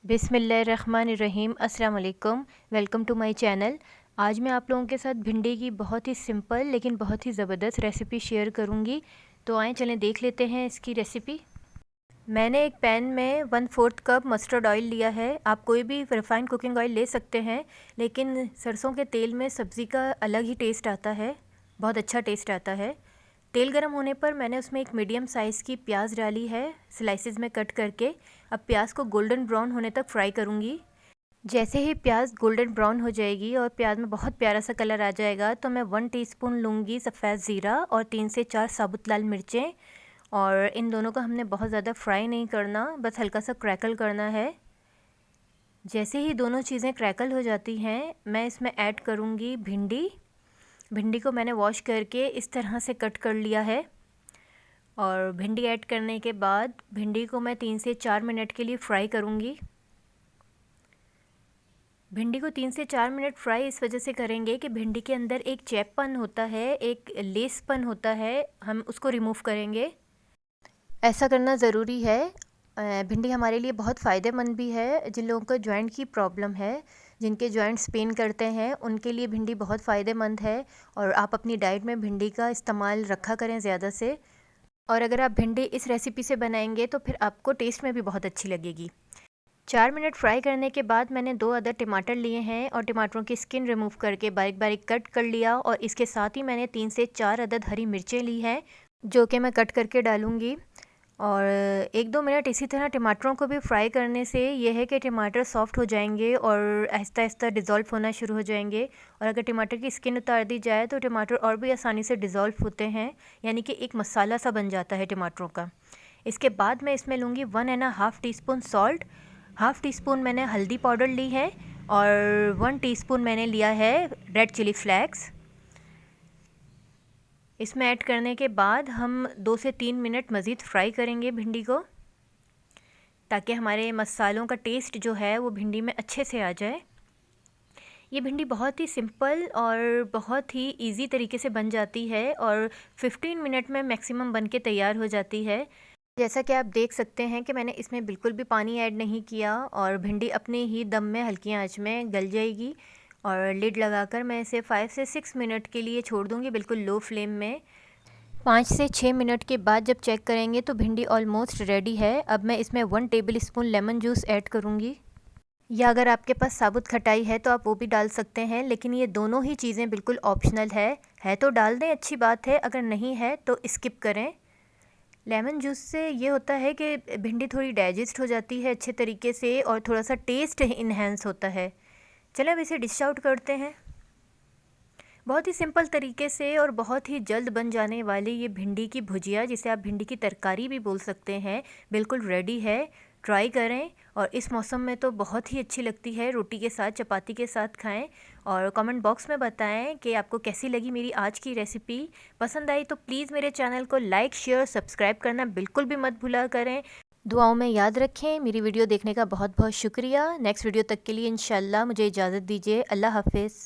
बिस्मिल्लाहिर्रहमानिर्रहीम। अस्सलाम वालेकुम। Welcome to my channel. आज मैं आप लोगों के साथ भिंडी की बहुत ही सिंपल लेकिन बहुत ही ज़बरदस्त रेसिपी शेयर करूंगी। तो आएँ चलें देख लेते हैं इसकी रेसिपी। मैंने एक पैन में 1/4 कप मस्टर्ड ऑयल लिया है। आप कोई भी रिफाइंड कुकिंग ऑयल ले सकते हैं, लेकिन सरसों के तेल में सब्ज़ी का अलग ही टेस्ट आता है, बहुत अच्छा टेस्ट आता है। तेल गर्म होने पर मैंने उसमें एक मीडियम साइज़ की प्याज डाली है, स्लाइसेस में कट करके। अब प्याज को गोल्डन ब्राउन होने तक फ्राई करूँगी। जैसे ही प्याज गोल्डन ब्राउन हो जाएगी और प्याज में बहुत प्यारा सा कलर आ जाएगा, तो मैं 1 टीस्पून लूँगी सफ़ेद ज़ीरा और 3 से 4 साबुत लाल मिर्चें। और इन दोनों को हमने बहुत ज़्यादा फ्राई नहीं करना, बस हल्का सा क्रैकल करना है। जैसे ही दोनों चीज़ें क्रैकल हो जाती हैं, मैं इसमें ऐड करूँगी भिंडी। भिंडी को मैंने वॉश करके इस तरह से कट कर लिया है। और भिंडी ऐड करने के बाद भिंडी को मैं 3 से 4 मिनट के लिए फ्राई करूँगी। भिंडी को 3 से 4 मिनट फ्राई इस वजह से करेंगे कि भिंडी के अंदर एक चैपपन होता है, एक लेसपन होता है, हम उसको रिमूव करेंगे। ऐसा करना ज़रूरी है। भिंडी हमारे लिए बहुत फ़ायदेमंद भी है। जिन लोगों को जॉइंट की प्रॉब्लम है, जिनके जॉइंट्स पेन करते हैं, उनके लिए भिंडी बहुत फ़ायदेमंद है। और आप अपनी डाइट में भिंडी का इस्तेमाल रखा करें ज़्यादा से। और अगर आप भिंडी इस रेसिपी से बनाएंगे तो फिर आपको टेस्ट में भी बहुत अच्छी लगेगी। 4 मिनट फ्राई करने के बाद मैंने 2 अदर टमाटर लिए हैं और टमाटरों की स्किन रिमूव करके बारीक बारीक कट कर लिया। और इसके साथ ही मैंने 3 से 4 अदद हरी मिर्चें ली हैं, जो कि मैं कट करके डालूँगी। और 1-2 मिनट इसी तरह टमाटरों को भी फ्राई करने से ये है कि टमाटर सॉफ़्ट हो जाएंगे और आहिस्ता आहिस्ता डिज़ोल्व होना शुरू हो जाएंगे। और अगर टमाटर की स्किन उतार दी जाए तो टमाटर और भी आसानी से डिज़ोल्व होते हैं, यानी कि एक मसाला सा बन जाता है टमाटरों का। इसके बाद मैं इसमें लूँगी 1.5 teaspoon salt, half tea spoon मैंने हल्दी पाउडर ली है और 1 टीस्पून मैंने लिया है रेड चिली फ्लेक्स। इसमें ऐड करने के बाद हम 2 से 3 मिनट मज़ीद फ्राई करेंगे भिंडी को, ताकि हमारे मसालों का टेस्ट जो है वो भिंडी में अच्छे से आ जाए। ये भिंडी बहुत ही सिंपल और बहुत ही इजी तरीके से बन जाती है और 15 मिनट में मैक्सिमम बन के तैयार हो जाती है। जैसा कि आप देख सकते हैं कि मैंने इसमें बिल्कुल भी पानी ऐड नहीं किया और भिंडी अपने ही दम में हल्की आंच में गल जाएगी। और लिड लगाकर मैं इसे 5 से 6 मिनट के लिए छोड़ दूँगी, बिल्कुल लो फ्लेम में। 5 से 6 मिनट के बाद जब चेक करेंगे तो भिंडी ऑलमोस्ट रेडी है। अब मैं इसमें 1 table spoon lemon juice add करूँगी, या अगर आपके पास साबुत खटाई है तो आप वो भी डाल सकते हैं, लेकिन ये दोनों ही चीज़ें बिल्कुल ऑप्शनल है तो डाल दें, अच्छी बात है। अगर नहीं है तो स्किप करें। लेमन जूस से ये होता है कि भिंडी थोड़ी डाइजेस्ट हो जाती है अच्छे तरीके से और थोड़ा सा टेस्ट इन्हेंस होता है। चलें अब इसे डिश आउट करते हैं। बहुत ही सिंपल तरीके से और बहुत ही जल्द बन जाने वाली ये भिंडी की भुजिया, जिसे आप भिंडी की तरकारी भी बोल सकते हैं, बिल्कुल रेडी है। ट्राई करें और इस मौसम में तो बहुत ही अच्छी लगती है। रोटी के साथ, चपाती के साथ खाएं। और कमेंट बॉक्स में बताएं कि आपको कैसी लगी मेरी आज की रेसिपी। पसंद आई तो प्लीज़ मेरे चैनल को लाइक, शेयर, सब्सक्राइब करना बिल्कुल भी मत भूला करें। दुआओं में याद रखें। मेरी वीडियो देखने का बहुत बहुत शुक्रिया। नेक्स्ट वीडियो तक के लिए इंशाल्लाह मुझे इजाज़त दीजिए। अल्लाह हाफ़िज़।